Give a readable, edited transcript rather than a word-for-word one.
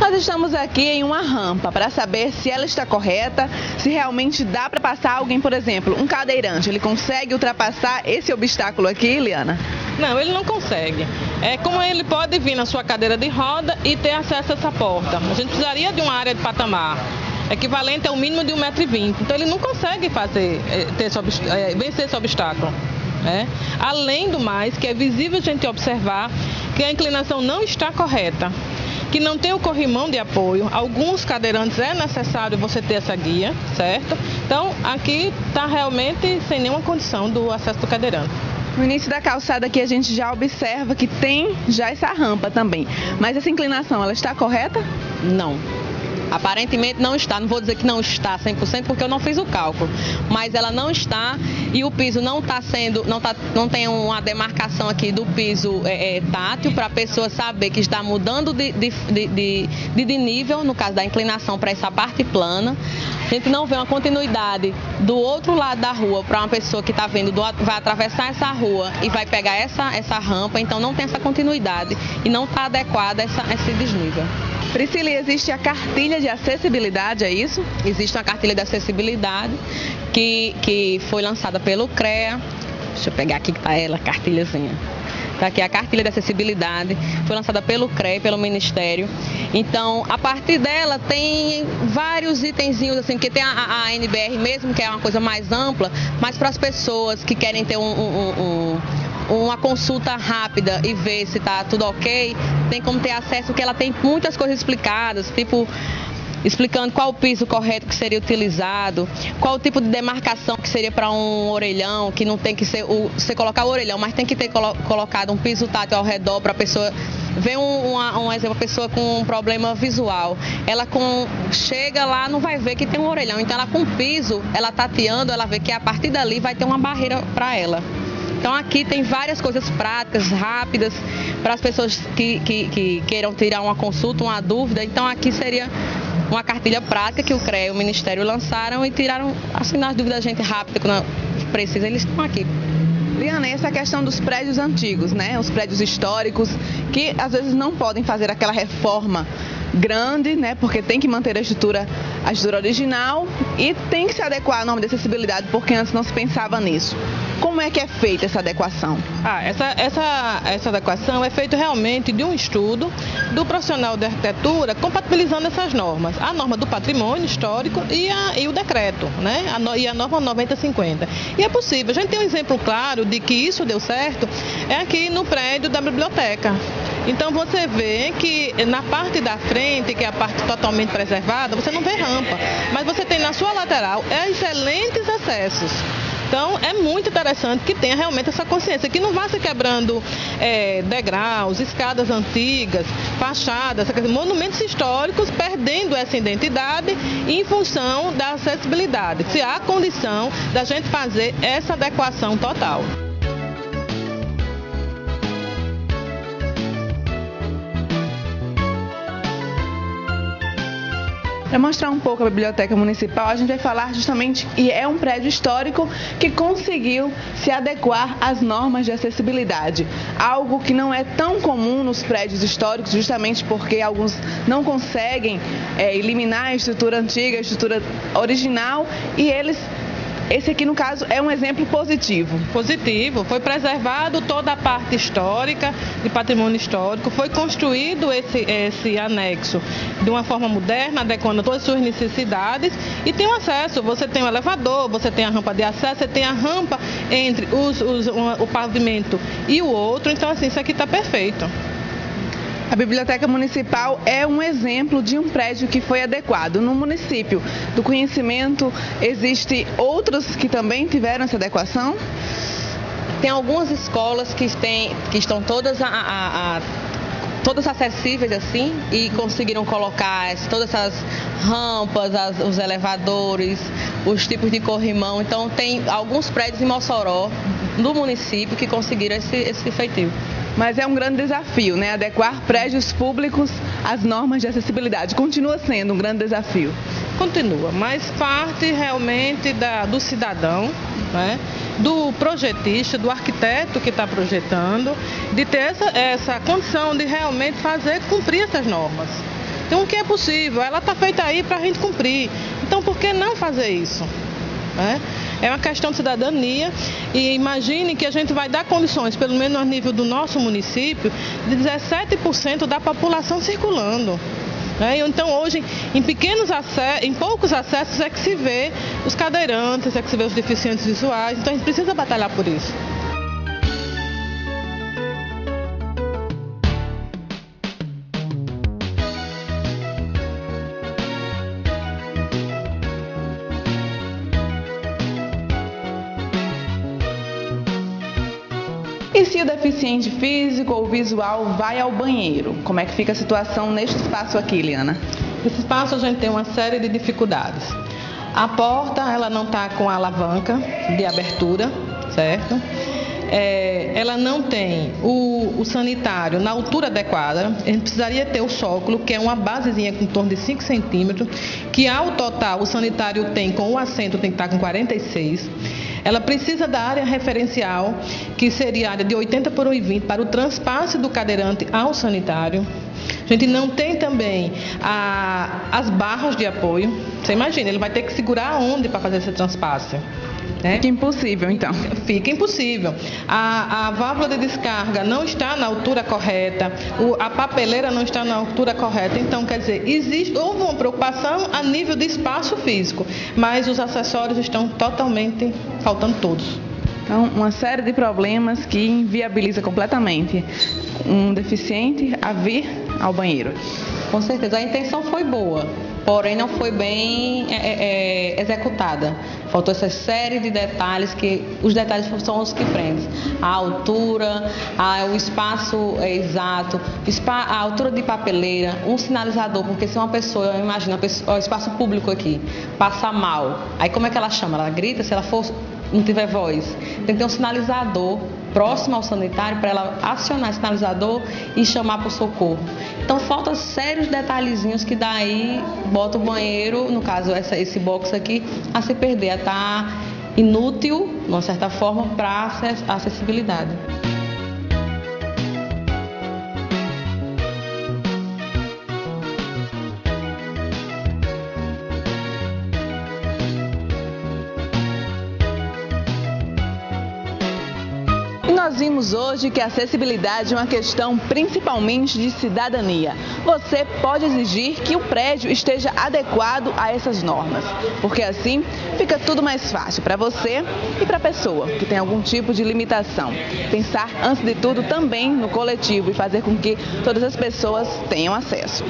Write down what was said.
Nós estamos aqui em uma rampa para saber se ela está correta, se realmente dá para passar alguém, por exemplo, um cadeirante. Ele consegue ultrapassar esse obstáculo aqui, Liana? Não, ele não consegue. Como ele pode vir na sua cadeira de roda e ter acesso a essa porta? A gente precisaria de uma área de patamar equivalente ao mínimo de 1,20 m. Então ele não consegue vencer esse obstáculo. Além do mais, que é visível a gente observar que a inclinação não está correta, que não tem o corrimão de apoio. Alguns cadeirantes é necessário você ter essa guia, certo? Então aqui está realmente sem nenhuma condição do acesso do cadeirante. No início da calçada aqui a gente já observa que tem já essa rampa também, mas essa inclinação, ela está correta? Não. Aparentemente não está, não vou dizer que não está 100% porque eu não fiz o cálculo, mas ela não está e o piso não tem uma demarcação aqui do piso tátil para a pessoa saber que está mudando de nível, no caso da inclinação para essa parte plana. A gente não vê uma continuidade do outro lado da rua para uma pessoa que está vendo, vai atravessar essa rua e vai pegar essa rampa, então não tem essa continuidade e não está adequada a esse desnível. Priscila, existe a cartilha de acessibilidade, é isso? Existe uma cartilha de acessibilidade que foi lançada pelo CREA. Deixa eu pegar aqui que está ela, a cartilhazinha. Está aqui a cartilha de acessibilidade, foi lançada pelo CREA, pelo Ministério. Então, a partir dela tem vários itenzinhos, assim, porque tem a NBR mesmo, que é uma coisa mais ampla, mas para as pessoas que querem ter uma consulta rápida e ver se está tudo ok, tem como ter acesso, porque ela tem muitas coisas explicadas, tipo explicando qual o piso correto que seria utilizado, qual o tipo de demarcação que seria para um orelhão, que não tem que ser você colocar o orelhão, mas tem que ter colocado um piso tátil ao redor para a pessoa ver um exemplo, a pessoa com um problema visual, ela chega lá, não vai ver que tem um orelhão, então ela com o piso, ela tateando, ela vê que a partir dali vai ter uma barreira para ela. Então aqui tem várias coisas práticas, rápidas, para as pessoas que queiram tirar uma consulta, uma dúvida. Então aqui seria uma cartilha prática que o CREA e o Ministério lançaram e tiraram, assim, as dúvidas da gente rápida, quando precisa, eles estão aqui. Liana, essa questão dos prédios antigos, né? Os prédios históricos, que às vezes não podem fazer aquela reforma grande, né? Porque tem que manter a estrutura original e tem que se adequar à norma de acessibilidade, porque antes não se pensava nisso. Como é que é feita essa adequação? Essa adequação é feita realmente de um estudo do profissional de arquitetura compatibilizando essas normas. A norma do patrimônio histórico e o decreto, né? E a norma 9050. E é possível. A gente tem um exemplo claro de que isso deu certo, é aqui no prédio da biblioteca. Então você vê que na parte da frente, que é a parte totalmente preservada, você não vê rampa, mas você tem na sua lateral excelentes acessos. Então é muito interessante que tenha realmente essa consciência, que não vá se quebrando degraus, escadas antigas, fachadas, monumentos históricos, perdendo essa identidade em função da acessibilidade. Se há condição da gente fazer essa adequação total. Para mostrar um pouco a Biblioteca Municipal, a gente vai falar justamente, e é um prédio histórico que conseguiu se adequar às normas de acessibilidade. Algo que não é tão comum nos prédios históricos, justamente porque alguns não conseguem eliminar a estrutura antiga, a estrutura original, e esse aqui, no caso, é um exemplo positivo. Positivo. Foi preservado toda a parte histórica, de patrimônio histórico, foi construído esse anexo de uma forma moderna, adequando todas as suas necessidades e tem um acesso. Você tem o elevador, você tem a rampa de acesso, você tem a rampa entre o pavimento e o outro. Então, assim, isso aqui está perfeito. A Biblioteca Municipal é um exemplo de um prédio que foi adequado. No município do Conhecimento, existem outros que também tiveram essa adequação? Tem algumas escolas que estão todas todas acessíveis assim e conseguiram colocar todas essas rampas, os elevadores, os tipos de corrimão. Então tem alguns prédios em Mossoró, do município, que conseguiram esse feitio. Mas é um grande desafio, né? Adequar prédios públicos às normas de acessibilidade. Continua sendo um grande desafio. Continua, mas parte realmente do cidadão, né? Do projetista, do arquiteto que está projetando, de ter essa condição de realmente fazer cumprir essas normas. Então o que é possível? Ela está feita aí para a gente cumprir. Então por que não fazer isso? É uma questão de cidadania e imagine que a gente vai dar condições, pelo menos a nível do nosso município, de 17% da população circulando. Então hoje, em poucos acessos é que se vê os cadeirantes, é que se vê os deficientes visuais, então a gente precisa batalhar por isso. E se o deficiente físico ou visual vai ao banheiro? Como é que fica a situação neste espaço aqui, Liana? Nesse espaço a gente tem uma série de dificuldades. A porta, ela não está com a alavanca de abertura, certo? Ela não tem o sanitário na altura adequada. A gente precisaria ter o sócolo, que é uma basezinha com em torno de 5 centímetros, que ao total o sanitário tem, com o assento, tem que estar com 46. Ela precisa da área referencial, que seria a área de 80 por 1,20 para o transpasse do cadeirante ao sanitário. A gente não tem também as barras de apoio. Você imagina, ele vai ter que segurar onde para fazer esse transpasse? Fica impossível, então. Fica impossível. A válvula de descarga não está na altura correta, a papeleira não está na altura correta. Então, quer dizer, houve uma preocupação a nível de espaço físico, mas os acessórios estão totalmente faltando todos. Então, uma série de problemas que inviabiliza completamente um deficiente a vir ao banheiro. Com certeza, a intenção foi boa, porém não foi bem executada. Faltou essa série de detalhes, que os detalhes são os que prendem. A altura, o espaço exato, a altura de papeleira, um sinalizador, porque se uma pessoa, imagina, o espaço público aqui, passa mal, aí como é que ela chama? Ela grita, se ela não tiver voz. Tem que ter um sinalizador próximo ao sanitário para ela acionar o sinalizador e chamar para o socorro. Então faltam sérios detalhezinhos que daí bota o banheiro, no caso esse box aqui, a se perder, a estar inútil, de uma certa forma, para a acessibilidade. Nós vimos hoje que a acessibilidade é uma questão principalmente de cidadania. Você pode exigir que o prédio esteja adequado a essas normas, porque assim fica tudo mais fácil para você e para a pessoa que tem algum tipo de limitação. Pensar, antes de tudo, também no coletivo e fazer com que todas as pessoas tenham acesso.